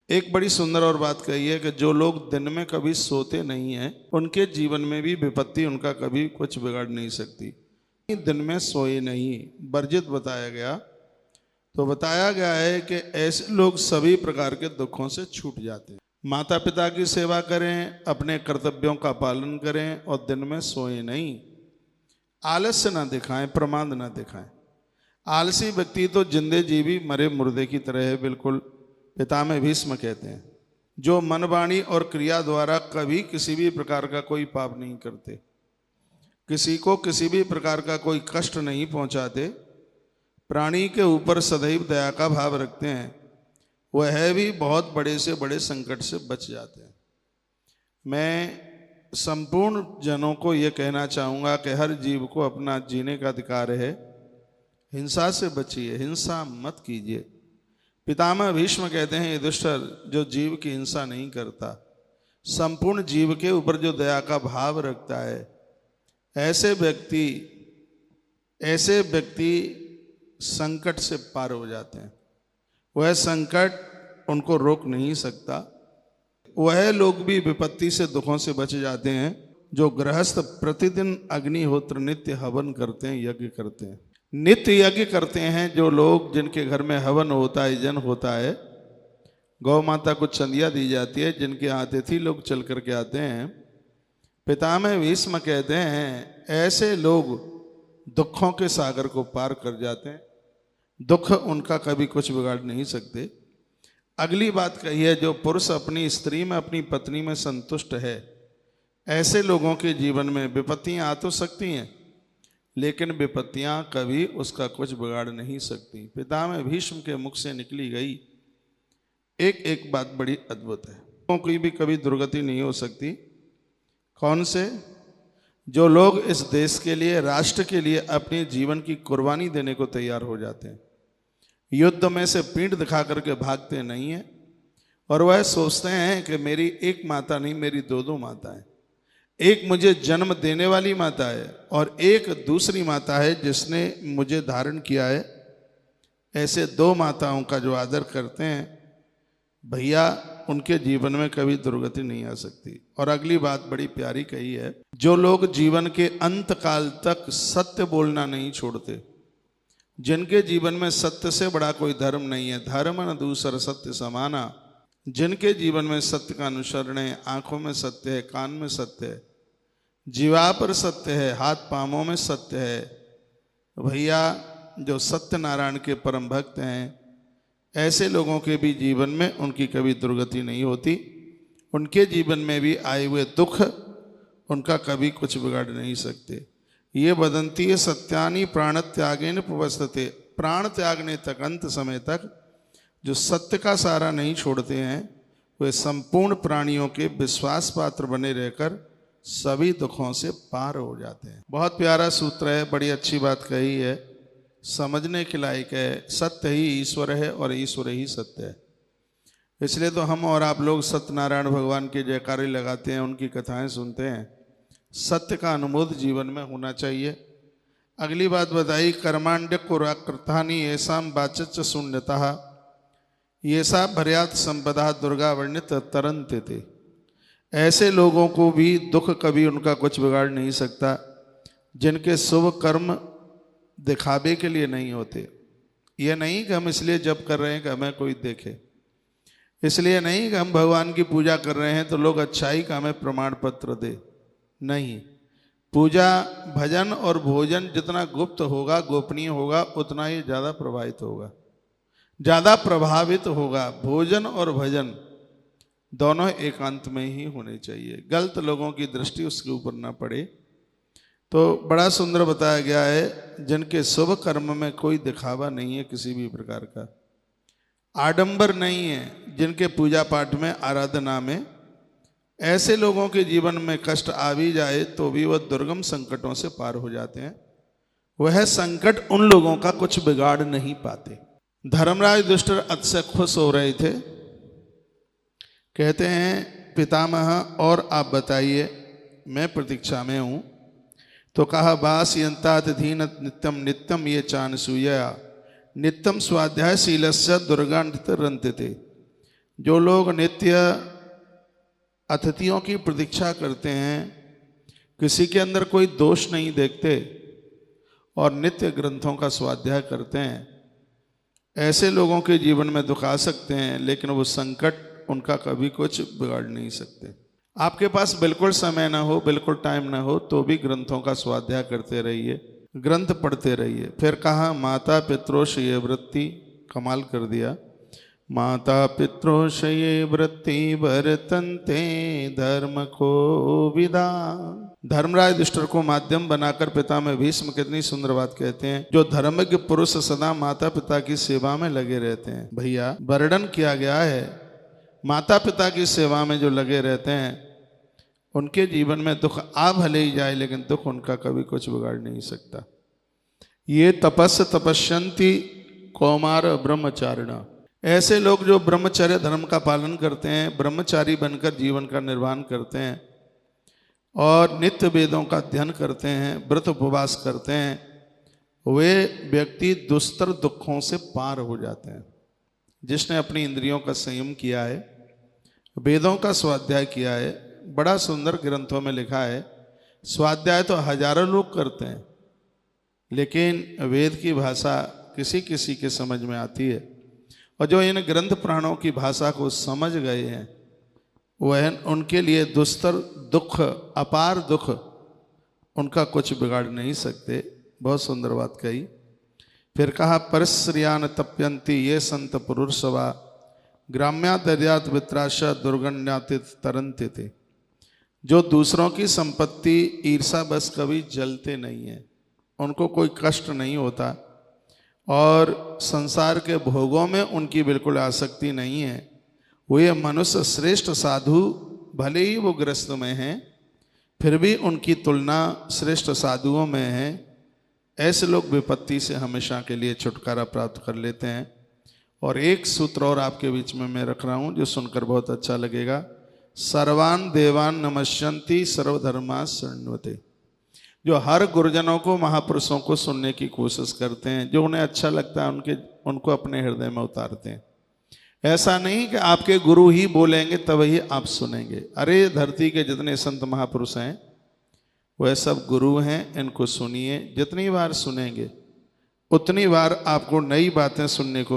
एक बड़ी सुंदर और बात कही है कि जो लोग दिन में कभी सोते नहीं हैं उनके जीवन में भी विपत्ति उनका कभी कुछ बिगाड़ नहीं सकती। दिन में सोए नहीं वर्जित बताया गया, तो बताया गया है कि ऐसे लोग सभी प्रकार के दुखों से छूट जाते हैं। माता पिता की सेवा करें, अपने कर्तव्यों का पालन करें और दिन में सोए नहीं, आलस्य ना दिखाएं, प्रमाद ना दिखाएं। आलसी व्यक्ति तो जिंदे जीवी मरे मुर्दे की तरह है, बिल्कुल। पितामह भीष्म कहते हैं जो मन वाणी और क्रिया द्वारा कभी किसी भी प्रकार का कोई पाप नहीं करते, किसी को किसी भी प्रकार का कोई कष्ट नहीं पहुंचाते, प्राणी के ऊपर सदैव दया का भाव रखते हैं, वह भी बहुत बड़े से बड़े संकट से बच जाते हैं। मैं संपूर्ण जनों को यह कहना चाहूँगा कि हर जीव को अपना जीने का अधिकार है। हिंसा से बचिए, हिंसा मत कीजिए। पितामह भीष्म कहते हैं युधिष्ठिर जो जीव की हिंसा नहीं करता, संपूर्ण जीव के ऊपर जो दया का भाव रखता है, ऐसे व्यक्ति संकट से पार हो जाते हैं। वह संकट उनको रोक नहीं सकता। वह लोग भी विपत्ति से दुखों से बच जाते हैं जो गृहस्थ प्रतिदिन अग्निहोत्र नित्य हवन करते हैं, यज्ञ करते हैं, नित्य यज्ञ करते हैं। जो लोग जिनके घर में हवन होता है, यजन होता है, गौ माता को चंदिया दी जाती है, जिनके यहाँ अतिथि लोग चल करके आते हैं, पितामह भीष्म कहते हैं ऐसे लोग दुखों के सागर को पार कर जाते हैं। दुख उनका कभी कुछ बिगाड़ नहीं सकते। अगली बात कही है जो पुरुष अपनी स्त्री में, अपनी पत्नी में संतुष्ट है, ऐसे लोगों के जीवन में विपत्तियां आ तो सकती हैं, लेकिन विपत्तियां कभी उसका कुछ बिगाड़ नहीं सकती। पितामह भीष्म के मुख से निकली गई एक बात बड़ी अद्भुत है, कोई भी कभी दुर्गति नहीं हो सकती। कौन से? जो लोग इस देश के लिए, राष्ट्र के लिए अपने जीवन की कुर्बानी देने को तैयार हो जाते हैं, युद्ध में से पीठ दिखा करके भागते नहीं हैं, और वह सोचते हैं कि मेरी एक माता नहीं, मेरी दो माता है। एक मुझे जन्म देने वाली माता है और एक दूसरी माता है जिसने मुझे धारण किया है। ऐसे दो माताओं का जो आदर करते हैं भैया, उनके जीवन में कभी दुर्गति नहीं आ सकती। और अगली बात बड़ी प्यारी कही है, जो लोग जीवन के अंत काल तक सत्य बोलना नहीं छोड़ते, जिनके जीवन में सत्य से बड़ा कोई धर्म नहीं है, धर्म न दूसर सत्य समाना, जिनके जीवन में सत्य का अनुसरण है, आंखों में सत्य है, कान में सत्य है, जीवा पर सत्य है, हाथ पांवों में सत्य है, भैया जो सत्यनारायण के परम भक्त हैं, ऐसे लोगों के भी जीवन में उनकी कभी दुर्गति नहीं होती। उनके जीवन में भी आए हुए दुख उनका कभी कुछ बिगाड़ नहीं सकते। ये वदंती सत्यानि प्राण त्यागेन प्रवस्थते, प्राण त्यागने तक, अंत समय तक जो सत्य का सहारा नहीं छोड़ते हैं, वे संपूर्ण प्राणियों के विश्वास पात्र बने रहकर सभी दुखों से पार हो जाते हैं। बहुत प्यारा सूत्र है, बड़ी अच्छी बात कही है, समझने के लायक है। सत्य ही ईश्वर है और ईश्वर ही सत्य है। इसलिए तो हम और आप लोग सत्यनारायण भगवान के जयकारे लगाते हैं, उनकी कथाएं सुनते हैं। सत्य का अनुमोद जीवन में होना चाहिए। अगली बात बताई, कर्मांड्य कुराकृतानि येषां वाचच्च शून्यतः येषा भर्यात् संपदा दुर्गा वर्णित तरन्ते थे। ऐसे लोगों को भी दुख कभी उनका कुछ बिगाड़ नहीं सकता, जिनके शुभ कर्म दिखावे के लिए नहीं होते। यह नहीं कि हम इसलिए जप कर रहे हैं कि हमें कोई देखे, इसलिए नहीं कि हम भगवान की पूजा कर रहे हैं तो लोग अच्छाई का हमें प्रमाण पत्र दे। नहीं, पूजा, भजन और भोजन जितना गुप्त होगा, गोपनीय होगा, उतना ही ज़्यादा प्रभावित होगा, ज़्यादा प्रभावित होगा। भोजन और भजन दोनों एकांत में ही होने चाहिए, गलत लोगों की दृष्टि उसके ऊपर ना पड़े। तो बड़ा सुंदर बताया गया है, जिनके शुभ कर्म में कोई दिखावा नहीं है, किसी भी प्रकार का आडंबर नहीं है, जिनके पूजा पाठ में, आराधना में, ऐसे लोगों के जीवन में कष्ट आ भी जाए तो भी वह दुर्गम संकटों से पार हो जाते हैं। वह संकट उन लोगों का कुछ बिगाड़ नहीं पाते। धर्मराज युधिष्ठिर अतिशय खुश हो रहे थे। कहते हैं पितामह और आप बताइए, मैं प्रतीक्षा में हूँ। तो कहा वास यंतात धीन नित्यम नित्यम ये चान सूया नित्यम स्वाध्याय शीलस्य दुर्गान्वित रंतते। जो लोग नित्य अतिथियों की प्रतीक्षा करते हैं, किसी के अंदर कोई दोष नहीं देखते और नित्य ग्रंथों का स्वाध्याय करते हैं, ऐसे लोगों के जीवन में दुख आ सकते हैं, लेकिन वो संकट उनका कभी कुछ बिगाड़ नहीं सकते। आपके पास बिल्कुल समय ना हो, बिल्कुल टाइम ना हो, तो भी ग्रंथों का स्वाध्याय करते रहिए, ग्रंथ पढ़ते रहिए। फिर कहा माता पितरोषये वृत्ति, कमाल कर दिया। माता पितरोषये वृत्ति वर्तन्ते धर्म को विदा। धर्मराज युधिष्ठिर को माध्यम बनाकर पिता में भीष्म कितनी सुंदर बात कहते हैं। जो धर्मज्ञ पुरुष सदा माता पिता की सेवा में लगे रहते हैं, भैया वर्णन किया गया है, माता पिता की सेवा में जो लगे रहते हैं उनके जीवन में दुख आ भले ही जाए, लेकिन दुख उनका कभी कुछ बिगाड़ नहीं सकता। ये तपस्यन्ति कौमार ब्रह्मचारिणा, ऐसे लोग जो ब्रह्मचर्य धर्म का पालन करते हैं, ब्रह्मचारी बनकर जीवन का निर्वाह करते हैं और नित्य वेदों का अध्ययन करते हैं, व्रत उपवास करते हैं, वे व्यक्ति दुस्तर दुखों से पार हो जाते हैं। जिसने अपनी इंद्रियों का संयम किया है, वेदों का स्वाध्याय किया है, बड़ा सुंदर ग्रंथों में लिखा है, स्वाध्याय तो हजारों लोग करते हैं, लेकिन वेद की भाषा किसी किसी के समझ में आती है, और जो इन ग्रंथ पुराणों की भाषा को समझ गए हैं, वह उनके लिए दुस्तर दुख, अपार दुख उनका कुछ बिगाड़ नहीं सकते। बहुत सुंदर बात कही। फिर कहा परिश्रियान तप्यंती ये संत पुरुषवा ग्राम्यादर्यात वित्राशा दुर्गण्यातित तरंते थे। जो दूसरों की संपत्ति ईर्षा बस कभी जलते नहीं है, उनको कोई कष्ट नहीं होता और संसार के भोगों में उनकी बिल्कुल आसक्ति नहीं है। वे मनुष्य श्रेष्ठ साधु, भले ही वो ग्रस्त में हैं, फिर भी उनकी तुलना श्रेष्ठ साधुओं में है। ऐसे लोग विपत्ति से हमेशा के लिए छुटकारा प्राप्त कर लेते हैं। और एक सूत्र और आपके बीच में मैं रख रहा हूँ जो सुनकर बहुत अच्छा लगेगा। सर्वान देवान नमस्यन्ति सर्वधर्मा शृण्वते। जो हर गुरुजनों को, महापुरुषों को सुनने की कोशिश करते हैं, जो उन्हें अच्छा लगता है उनको अपने हृदय में उतारते हैं। ऐसा नहीं कि आपके गुरु ही बोलेंगे तब ही आप सुनेंगे। अरे धरती के जितने संत महापुरुष हैं वह सब गुरु हैं, इनको सुनिए। जितनी बार सुनेंगे उतनी बार आपको नई बातें सुनने को